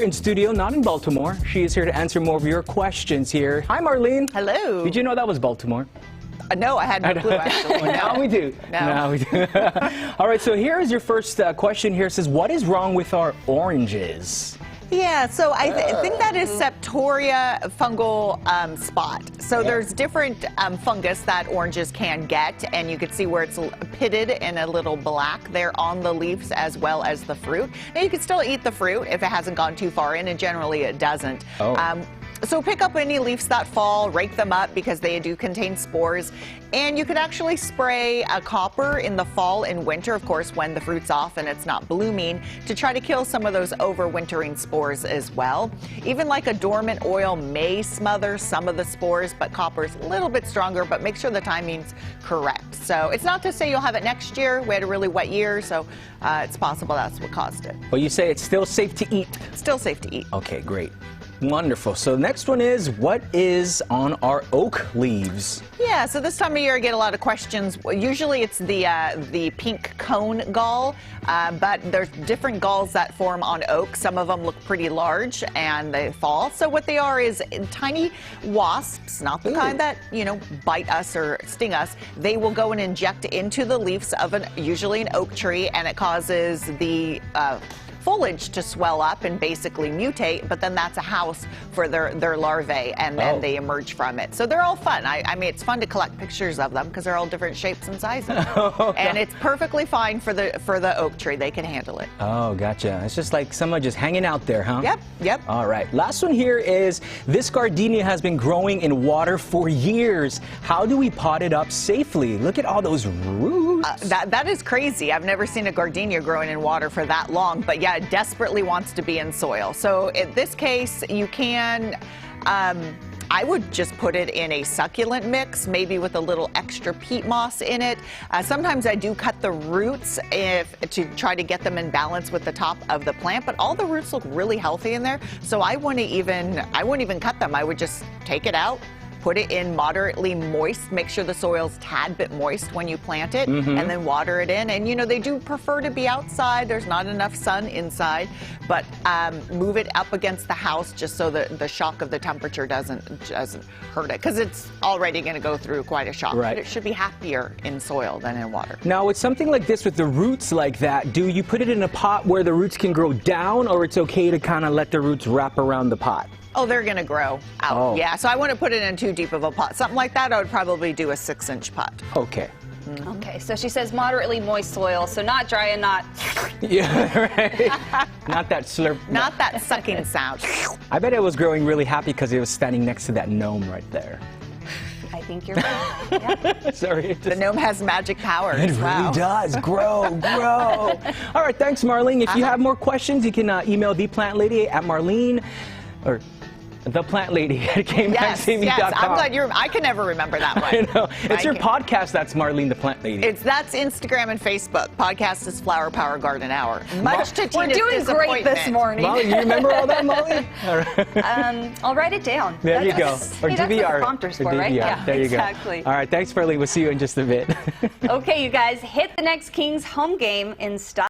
In studio, not in Baltimore. She is here to answer more of your questions here. Hi, Marlene. Hello. Did you know that was Baltimore? No, I had no clue, actually. Now we do. No. Now we do. All right, so here is your first question here. It says, what is wrong with our oranges? Yeah, so I think that is Septoria fungal spot. So there's different fungus that oranges can get, and you can see where it's pitted and a little black there on the leaves as well as the fruit. Now you can still eat the fruit if it hasn't gone too far in, and generally it doesn't. So pick up any leaves that fall, rake them up because they do contain spores. And you could actually spray a copper in the fall and winter, of course, when the fruit's off and it's not blooming, to try to kill some of those overwintering spores as well. Even like a dormant oil may smother some of the spores, but copper's a little bit stronger, but make sure the timing's correct. So it's not to say you'll have it next year. We had a really wet year, so it's possible that's what caused it. Well, you say it's still safe to eat? Still safe to eat. Okay, great. Wonderful. So the next one is, what is on our oak leaves? Yeah, so this time of year I get a lot of questions. Usually it's the pink cone gall, but there's different galls that form on oak. Some of them look pretty large and they fall. So what they are is tiny wasps, not the kind that, bite us or sting us. They will go and inject into the leaves of usually an oak tree, and it causes the foliage to swell up and basically mutate, but then that's a house for their larvae, and then they emerge from it. So they're all fun. I mean, it's fun to collect pictures of them because they're all different shapes and sizes. And it's perfectly fine for the oak tree. They can handle it. Oh, gotcha. It's just like someone just hanging out there, huh? Yep. All right. Last one here is, this gardenia has been growing in water for years. How do we pot it up safely? Look at all those roots. That is crazy. I've never seen a gardenia growing in water for that long, but yeah, it desperately wants to be in soil. So in this case, you can, I would just put it in a succulent mix, maybe with a little extra peat moss in it. Sometimes I do cut the roots to try to get them in balance with the top of the plant, but all the roots look really healthy in there, so I wouldn't even cut them. I would just take it out, put it in moderately moist, make sure the soil's tad bit moist when you plant it, and then water it in. And they do prefer to be outside. There's not enough sun inside, but move it up against the house just so that the shock of the temperature doesn't hurt it, because it's already going to go through quite a shock. Right. But it should be happier in soil than in water. Now, with something like this, with the roots like that, do you put it in a pot where the roots can grow down, or it's okay to kind of let the roots wrap around the pot? Oh, they're going to grow out. Yeah, so I wouldn't put it in too deep of a pot. Something like that, I would probably do a 6-inch pot. Okay. Okay, so she says moderately moist soil, so not dry and not... Yeah, right. Not that slurp. Not that sucking sound. I bet it was growing really happy because it was standing next to that gnome right there. I think you're right. Yeah. Sorry. The gnome has magic powers. It really does. Grow. All right, thanks, Marlene. If you have more questions, you can email theplantlady at Marlene, or theplantlady@kmaxtv.com. Yes, I'm glad I can never remember that one. I know. It's your podcast that's Marlene the Plant Lady. That's Instagram and Facebook. Podcast is Flower Power Garden Hour. Much to We're doing great this morning. Molly, you remember all that, Molly? All right. I'll write it down. There you go. Or DVR. DVR. That's what the prompter's for, right? Yeah, there you go. Exactly. All right, thanks, Marlene. We'll see you in just a bit. Okay, you guys, hit the next Kings home game in style.